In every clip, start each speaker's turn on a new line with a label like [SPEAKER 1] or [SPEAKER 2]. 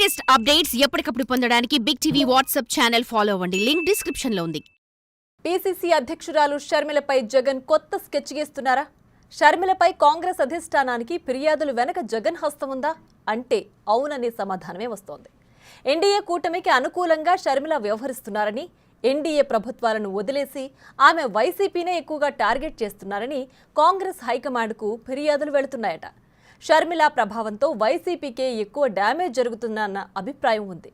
[SPEAKER 1] Latest updates ఎప్పటికప్పుడు పొందడానికి big TV WhatsApp channel follow అవ్వండి. లింక్ డిస్క్రిప్షన్ లో ఉంది.
[SPEAKER 2] పీసీసీ అధ్యక్షురాలు షర్మిలపై జగన్ కొత్త స్కెచ్ గీస్తున్నారా? షర్మిలపై కాంగ్రెస్ అధిష్టానానికి ఫిర్యాదులు వెనక జగన్ హస్తం ఉందా అంటే అవుననే సమాధానమే వస్తోంది. ఎన్డీఏ కూటమికి అనుకూలంగా షర్మిల వ్యవహరిస్తున్నారని, ఎన్డీఏ ప్రభుత్వాలను వదిలేసి ఆమె వైసీపీనే ఎక్కువగా టార్గెట్ చేస్తున్నారని కాంగ్రెస్ హైకమాండ్కు ఫిర్యాదులు వెళుతున్నాయట. షర్మిల ప్రభావంతో వైసీపీకే ఎక్కువ డ్యామేజ్ జరుగుతుందన్న అభిప్రాయం ఉంది.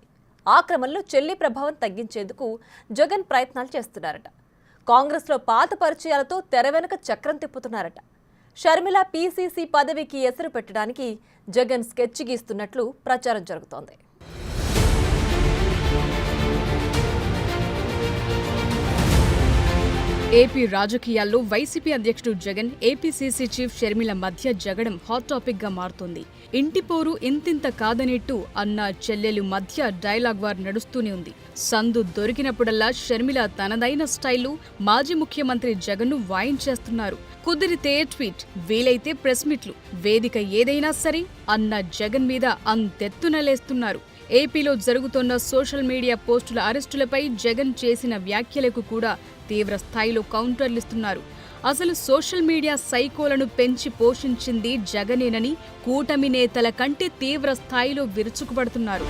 [SPEAKER 2] ఆ క్రమంలో చెల్లి ప్రభావం తగ్గించేందుకు జగన్ ప్రయత్నాలు చేస్తున్నారట. కాంగ్రెస్లో పాత పరిచయాలతో తెర వెనుక చక్రం తిప్పుతున్నారట. షర్మిల పీసీసీ పదవికి ఎసరు పెట్టడానికి జగన్ స్కెచ్ గీస్తున్నట్లు ప్రచారం జరుగుతోంది.
[SPEAKER 3] ఏపీ రాజకీయాల్లో వైసీపీ అధ్యక్షుడు జగన్, ఏపీసీసీ చీఫ్ షర్మిల మధ్య జగడం హాట్ టాపిక్ గా మారుతోంది. ఇంటి పోరు ఇంతింత కాదనేట్టు అన్న చెల్లెలు మధ్య డైలాగ్ వార్ నడుస్తూనే ఉంది. సందు దొరికినప్పుడల్లా షర్మిల తనదైన స్టైల్లో మాజీ ముఖ్యమంత్రి జగన్ను వాయించేస్తున్నారు. కుదిరితే ట్వీట్, వీలైతే ప్రెస్ మీట్లు, వేదిక ఏదైనా సరే అన్న జగన్ మీద అంతెత్తునలేస్తున్నారు. ఏపీలో జరుగుతున్న సోషల్ మీడియా పోస్టుల అరెస్టులపై జగన్ చేసిన వ్యాఖ్యలకు కూడా తీవ్ర స్థాయిలో కౌంటర్లిస్తున్నారు. అసలు సోషల్ మీడియా సైకోలను పెంచి పోషించింది జగనేనని కూటమి నేతల కంటే తీవ్ర స్థాయిలో విరుచుకుపడుతున్నారు.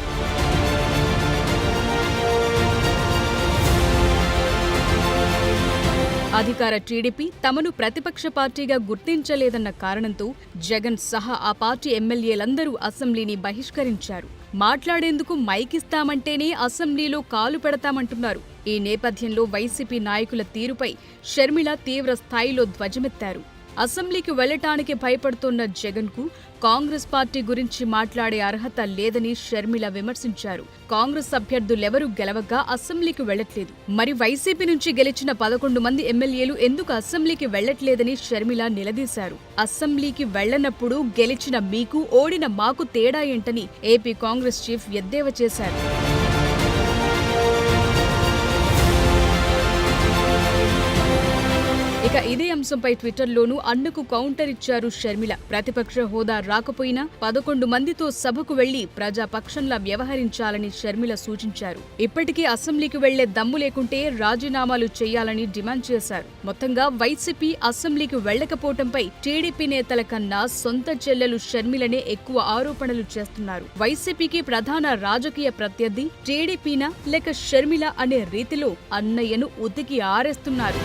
[SPEAKER 3] అధికార టీడీపీ తమను ప్రతిపక్ష పార్టీగా గుర్తించలేదన్న కారణంతో జగన్ సహా ఆ పార్టీ ఎమ్మెల్యేలందరూ అసెంబ్లీని బహిష్కరించారు. మాట్లాడేందుకు మైకిస్తామంటేనే అసెంబ్లీలో కాలు పెడతామంటున్నారు. ఈ నేపథ్యంలో వైసీపీ నాయకుల తీరుపై షర్మిల తీవ్ర స్థాయిలో ధ్వజమెత్తారు. అసెంబ్లీకి వెళ్లటానికి భయపడుతోన్న జగన్కు కాంగ్రెస్ పార్టీ గురించి మాట్లాడే అర్హత లేదని షర్మిల విమర్శించారు. కాంగ్రెస్ అభ్యర్థులెవరూ గెలవగా అసెంబ్లీకి వెళ్లట్లేదు, మరి వైసీపీ నుంచి గెలిచిన 11 మంది ఎమ్మెల్యేలు ఎందుకు అసెంబ్లీకి వెళ్లట్లేదని షర్మిల నిలదీశారు. అసెంబ్లీకి వెళ్లనప్పుడు గెలిచిన మీకు, ఓడిన మాకు తేడా ఏంటని ఏపీ కాంగ్రెస్ చీఫ్ ఎద్దేవా చేశారు. ఇక ఇదే అంశంపై ట్విట్టర్లోనూ అన్నకు కౌంటర్ ఇచ్చారు షర్మిల. ప్రతిపక్ష హోదా రాకపోయినా 11 మందితో సభకు వెళ్లి ప్రజాపక్షంలా వ్యవహరించాలని షర్మిల సూచించారు. ఇప్పటికీ అసెంబ్లీకి వెళ్లే దమ్ము లేకుంటే రాజీనామాలు చేయాలని డిమాండ్ చేశారు. మొత్తంగా వైసీపీ అసెంబ్లీకి వెళ్లకపోవడంపై టీడీపీ నేతల కన్నా సొంత చెల్లెలు షర్మిలనే ఎక్కువ ఆరోపణలు చేస్తున్నారు. వైసీపీకి ప్రధాన రాజకీయ ప్రత్యర్థి టీడీపీనా లేక షర్మిల అనే రీతిలో అన్నయ్యను ఉతికి ఆరేస్తున్నారు.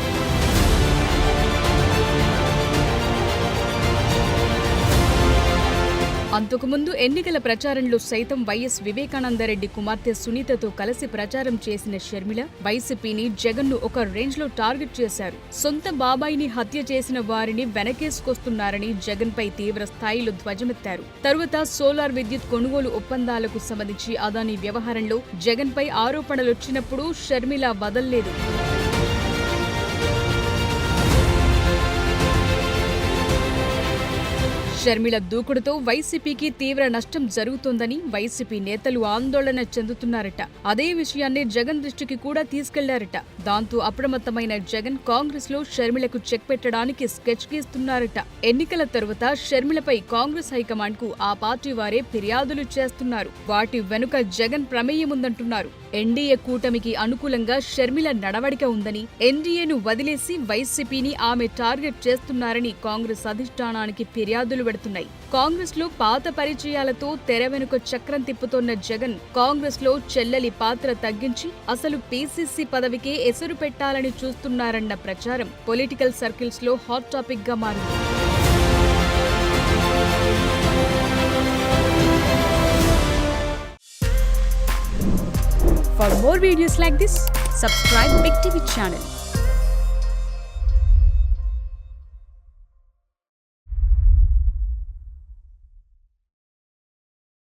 [SPEAKER 3] అంతకుముందు ఎన్నికల ప్రచారంలో సైతం వైఎస్ వివేకానందరెడ్డి కుమార్తె సునీతతో కలిసి ప్రచారం చేసిన షర్మిల వైసీపీని, జగన్ను ఒక రేంజ్లో టార్గెట్ చేశారు. సొంత బాబాయిని హత్య చేసిన వారిని వెనకేసుకొస్తున్నారని జగన్పై తీవ్ర స్థాయిలో ధ్వజమెత్తారు. తరువాత సోలార్ విద్యుత్ కొనుగోలు ఒప్పందాలకు సంబంధించి అదానీ వ్యవహారంలో జగన్పై ఆరోపణలొచ్చినప్పుడు షర్మిల వదల్లేదు. షర్మిల దూకుడుతో వైసీపీకి తీవ్ర నష్టం జరుగుతోందని వైసీపీ నేతలు ఆందోళన చెందుతున్నారట. అదే విషయాన్ని జగన్ దృష్టికి కూడా తీసుకెళ్లారట. దాంతో అప్రమత్తమైన జగన్ కాంగ్రెస్ లో షర్మిలకు చెక్ పెట్టడానికి స్కెచ్ గీస్తున్నారట. ఎన్నికల తరువాత షర్మిలపై కాంగ్రెస్ హైకమాండ్ కు ఆ పార్టీ వారే ఫిర్యాదులు చేస్తున్నారు. వాటి వెనుక జగన్ ప్రమేయముందంటున్నారు. ఎన్డీఏ కూటమికి అనుకూలంగా షర్మిల నడవడిక ఉందని, ఎన్డీఏను వదిలేసి వైసీపీని ఆమె టార్గెట్ చేస్తున్నారని కాంగ్రెస్ అధిష్టానానికి ఫిర్యాదులు పెడుతున్నాయి. కాంగ్రెస్ లో పాత పరిచయాలతో తెర వెనుక చక్రం తిప్పుతోన్న జగన్ కాంగ్రెస్ లో చెల్లెలి పాత్ర తగ్గించి అసలు పీసీసీ పదవికే ఎసరు పెట్టాలని చూస్తున్నారన్న ప్రచారం పొలిటికల్ సర్కిల్స్ లో హాట్ టాపిక్ గా మారింది. For more videos like this, subscribe Big TV channel.